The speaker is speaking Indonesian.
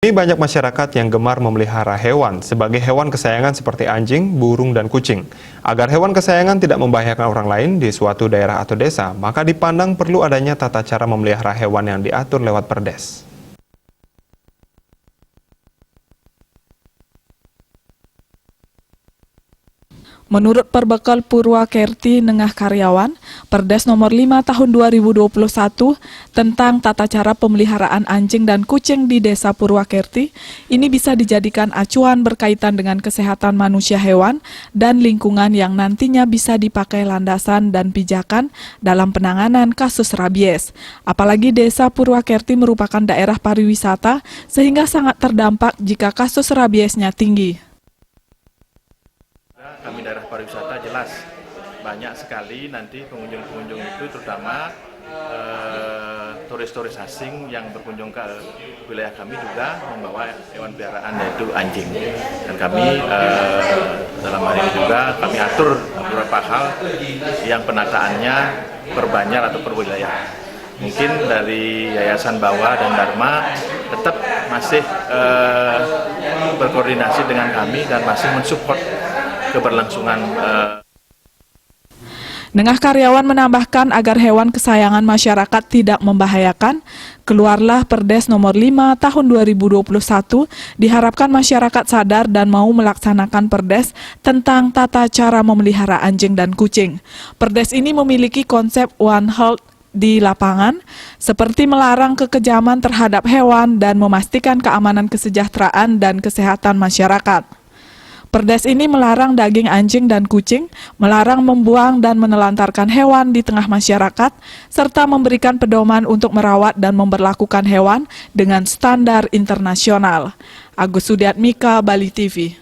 Kini banyak masyarakat yang gemar memelihara hewan sebagai hewan kesayangan seperti anjing, burung, dan kucing. Agar hewan kesayangan tidak membahayakan orang lain di suatu daerah atau desa, maka dipandang perlu adanya tata cara memelihara hewan yang diatur lewat Perdes. Menurut Perbekal Purwakerti Nengah Karyawan, Perdes nomor 5 tahun 2021 tentang tata cara pemeliharaan anjing dan kucing di Desa Purwakerti, ini bisa dijadikan acuan berkaitan dengan kesehatan manusia hewan dan lingkungan yang nantinya bisa dipakai landasan dan pijakan dalam penanganan kasus rabies. Apalagi Desa Purwakerti merupakan daerah pariwisata sehingga sangat terdampak jika kasus rabiesnya tinggi. Kami daerah pariwisata jelas banyak sekali nanti pengunjung-pengunjung itu terutama turis-turis asing yang berkunjung ke wilayah kami juga membawa hewan peliharaan yaitu anjing. Dan kami dalam hal ini juga kami atur beberapa hal yang penataannya per banjar atau per wilayah. Mungkin dari Yayasan Bawah dan Dharma tetap masih berkoordinasi dengan kami dan masih mensupport keberlangsungan. Nengah Karyawan menambahkan agar hewan kesayangan masyarakat tidak membahayakan, keluarlah Perdes nomor 5 tahun 2021, diharapkan masyarakat sadar dan mau melaksanakan Perdes tentang tata cara memelihara anjing dan kucing. Perdes ini memiliki konsep One Health di lapangan, seperti melarang kekejaman terhadap hewan dan memastikan keamanan kesejahteraan dan kesehatan masyarakat. Perdes ini melarang daging anjing dan kucing, melarang membuang dan menelantarkan hewan di tengah masyarakat, serta memberikan pedoman untuk merawat dan memperlakukan hewan dengan standar internasional. Agus Sudiatmika, Bali TV.